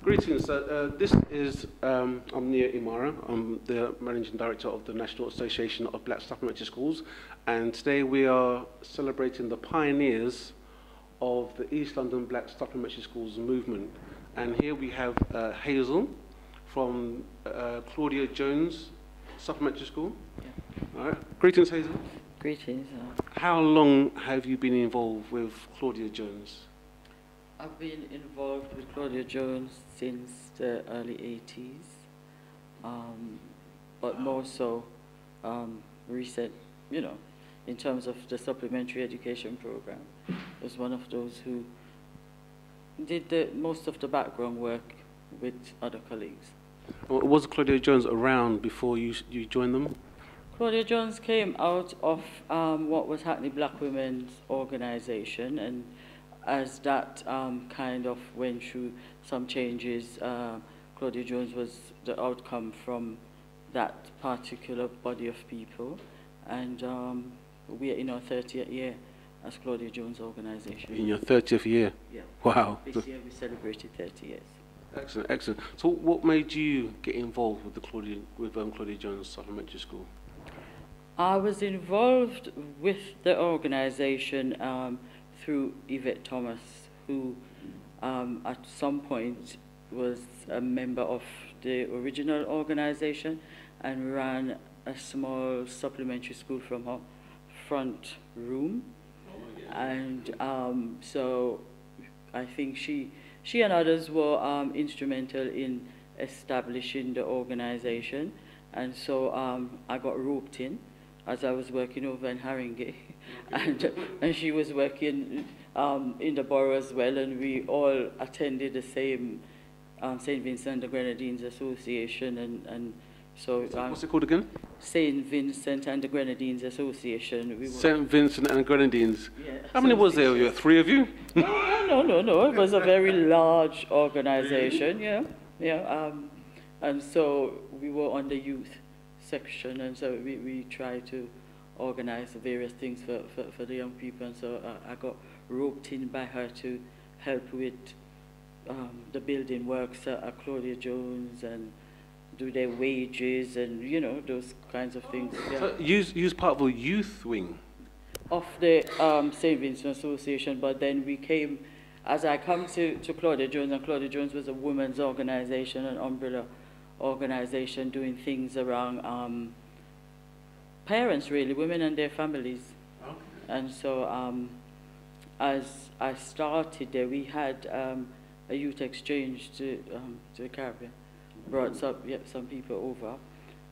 Greetings. This is, I'm Nia Imara. I'm the Managing Director of the National Association of Black Supplementary Schools, and today we are celebrating the pioneers of the East London Black Supplementary Schools movement. And here we have Hazel from Claudia Jones Supplementary School. Yeah. All right. Greetings, Hazel. Greetings. How long have you been involved with Claudia Jones? I've been involved with Claudia Jones since the early 80s, but more so recent, you know, in terms of the supplementary education program. I was one of those who did most of the background work with other colleagues. Was Claudia Jones around before you joined them? Claudia Jones came out of what was Hackney Black Women's Organization, and as that kind of went through some changes, Claudia Jones was the outcome from that particular body of people, and we are in our 30th year as Claudia Jones Organization. In your 30th year? Yeah. Wow. This year we celebrated 30 years. Excellent, excellent. So what made you get involved with the Claudia Jones Supplementary School? I was involved with the organization through Yvette Thomas, who at some point was a member of the original organization and ran a small supplementary school from her front room. And so I think she and others were instrumental in establishing the organization. And so I got roped in as I was working over in Haringey. And she was working in the borough as well, and we all attended the same St. Vincent the Grenadines Association, and so... what's it called again? St. Vincent and the Grenadines Association. St. Vincent and the Grenadines? Yeah. How many was there? 3 of you? No. It was a very large organization, yeah. And so we were on the youth section, and so we tried to organize various things for the young people, and so I got roped in by her to help with the building works at Claudia Jones and do their wages and, you know, those kinds of things. Yeah. So you was part of a youth wing? Of the St. Vincent Association, but then we came, as I come to Claudia Jones, and Claudia Jones was a women's organization, an umbrella organization doing things around parents, really, women and their families. Okay. And so as I started there, we had a youth exchange to the Caribbean, brought some people over,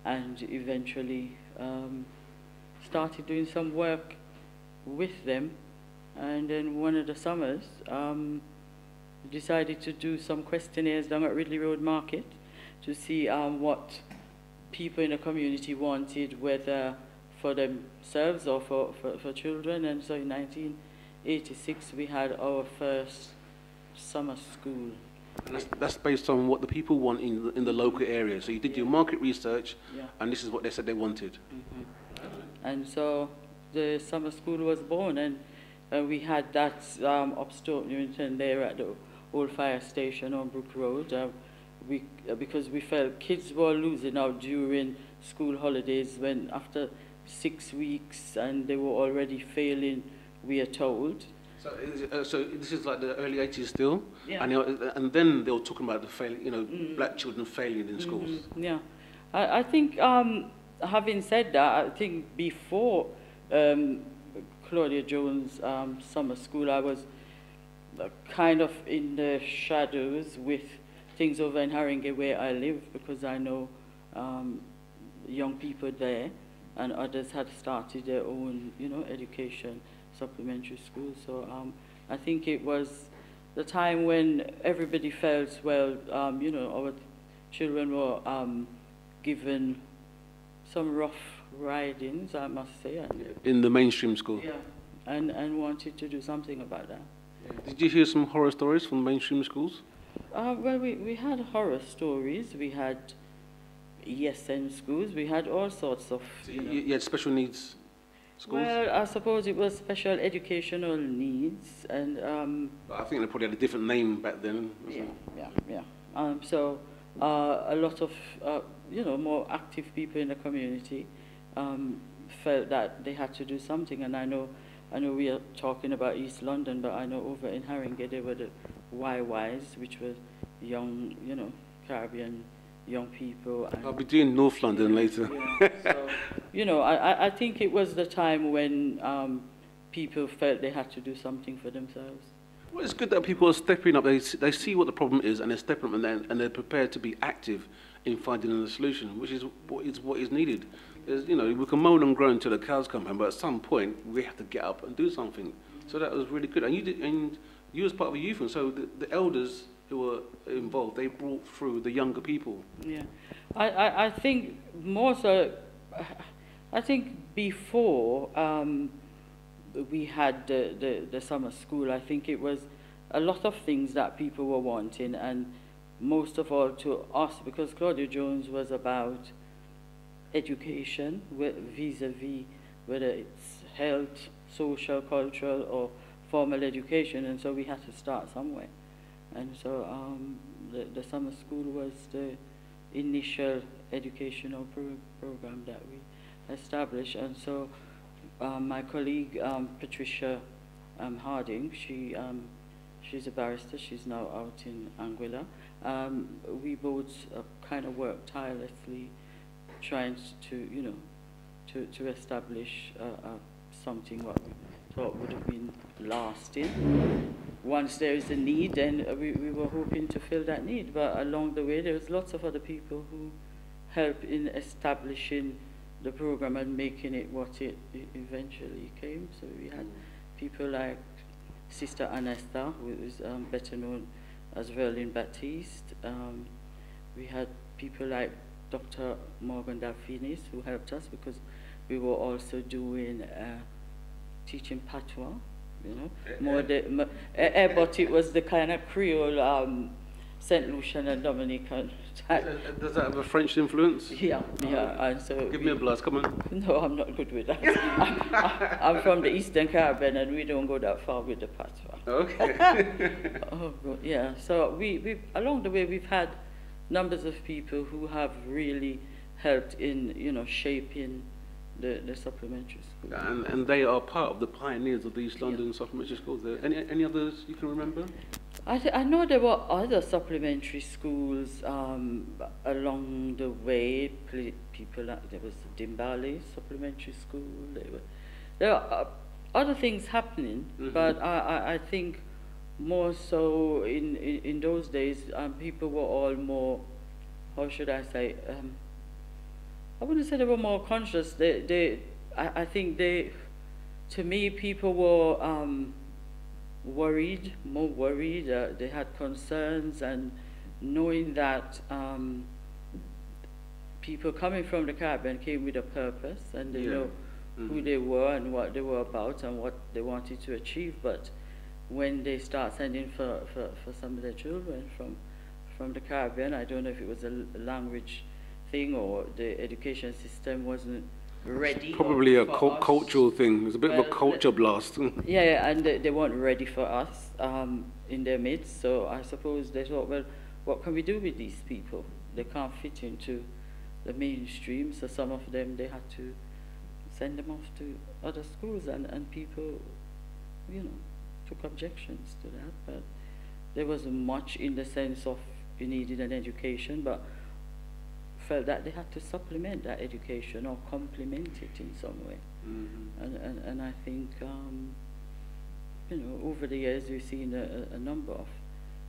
and eventually started doing some work with them. And then one of the summers, decided to do some questionnaires down at Ridley Road Market to see what people in the community wanted, whether for themselves or for children. And so in 1986, we had our first summer school. And that's based on what the people want in the local area. So you did your market research, and this is what they said they wanted. Mm-hmm. And so the summer school was born, and we had that upstairs Newington there at the old fire station on Brook Road. Because we felt kids were losing out during school holidays, when after 6 weeks and they were already failing, we are told. So this is like the early 80s still? Yeah. And then they were talking about the black children failing in schools. Mm-hmm. Yeah. I think, having said that, I think before Claudia Jones summer school, I was kind of in the shadows with things over in Haringey where I live, because I know young people there, and others had started their own, education, supplementary schools. So I think it was the time when everybody felt, well, our children were given some rough ridings, I must say. In the mainstream school? Yeah, and wanted to do something about that. Did you hear some horror stories from mainstream schools? Well, we had horror stories. We had ESN schools. We had all sorts of... You had special needs schools? Well, I suppose it was special educational needs, and... I think they probably had a different name back then. Yeah. So a lot of, more active people in the community felt that they had to do something. And I know we are talking about East London, but I know over in Haringey there were the YYs, which were young, Caribbean young people. And I'll be doing North London later. Yeah, so, I think it was the time when people felt they had to do something for themselves. Well, it's good that people are stepping up. They see what the problem is, and they're stepping up, and they're prepared to be active in finding a solution, which is what is needed. We can moan and groan until the cows come home, but at some point we have to get up and do something. So that was really good. And you was part of a youth, and so the elders who were involved, they brought through the younger people. Yeah, I think more so. I think before we had the summer school, I think it was a lot of things that people were wanting, and most of all to us, because Claudia Jones was about education, vis-a-vis whether it's health, social, cultural, or formal education, and so we had to start somewhere. And so the summer school was the initial educational program that we established. And so my colleague Patricia Harding, she's a barrister, she's now out in Anguilla. We both kind of worked tirelessly trying to establish something what we thought would have been lasting. Once there is a need, then we were hoping to fill that need. But along the way, there was lots of other people who helped in establishing the program and making it what it eventually came. So we had people like Sister Anesta, who is better known as Verlin Baptiste. We had people like Dr. Morgan Dalfinis, who helped us because we were also doing teaching patois, but it was the kind of Creole, St. Lucian and Dominican type. Does that have a French influence? Yeah. And so give me a blast, come on. No, I'm not good with that. I'm from the Eastern Caribbean, and we don't go that far with the patois. Okay. Yeah. So we along the way we've had numbers of people who have really helped in shaping the supplementary school. And they are part of the pioneers of the East London supplementary schools. Any others you can remember? I know there were other supplementary schools along the way. People there was Dimbali Supplementary School. There are other things happening, but I think more so in those days people were all more, how should I say? I wouldn't say they were more conscious. I think to me, people were more worried. They had concerns, and knowing that people coming from the Caribbean came with a purpose, and they know who they were and what they were about and what they wanted to achieve. But when they start sending for some of their children from the Caribbean, I don't know if it was a language thing or the education system wasn't ready. Probably a cultural thing. It's a bit of a culture blast. Yeah, and they weren't ready for us in their midst. So I suppose they thought, well, what can we do with these people? They can't fit into the mainstream. So some of them, they had to send them off to other schools, and people, took objections to that. But there wasn't much in the sense of you needed an education, but felt that they had to supplement that education or complement it in some way. And I think, over the years we've seen a number of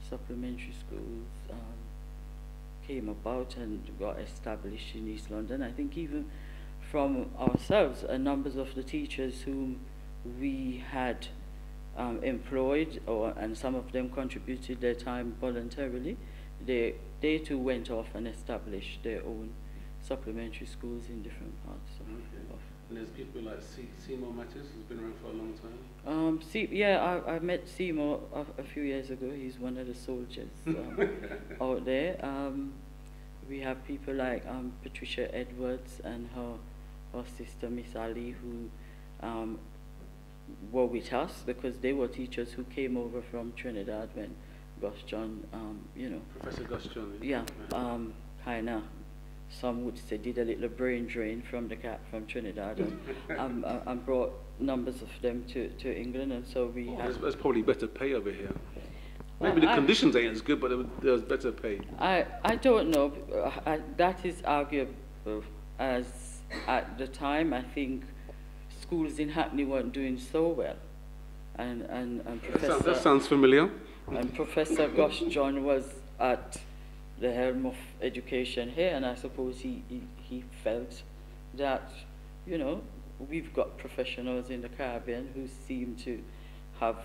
supplementary schools came about and got established in East London. I think even from ourselves, numbers of the teachers whom we had employed, and some of them contributed their time voluntarily, they too went off and established their own supplementary schools in different parts of. And there's people like Seymour Mattis, who's been around for a long time. I met Seymour a few years ago. He's one of the soldiers out there. We have people like Patricia Edwards and her sister Miss Ali, who were with us because they were teachers who came over from Trinidad when Gus John, you know, Professor Gus John. yeah, kind of, some would say, did a little brain drain from the cat from Trinidad, and brought numbers of them to England, and so we had... There's probably better pay over here. Maybe the conditions ain't as good, but there's better pay. I don't know. That is arguable, as at the time I think schools in Hackney weren't doing so well, and Professor... That sounds familiar. And Professor Gus John was at the helm of education here, and I suppose he felt that, you know, we've got professionals in the Caribbean who seem to have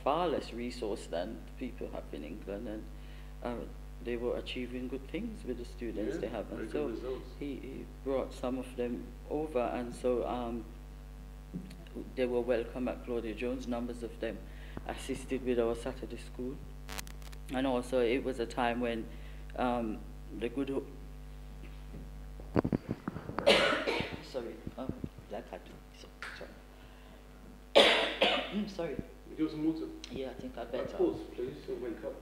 far less resource than people have in England, and they were achieving good things with the students they have, and so he brought some of them over, and so they were welcome at Claudia Jones. Numbers of them assisted with our Saturday school, and also it was a time when the good sorry, that had sorry. Give us some water. Yeah, I think I better. Pause, please. Wake up.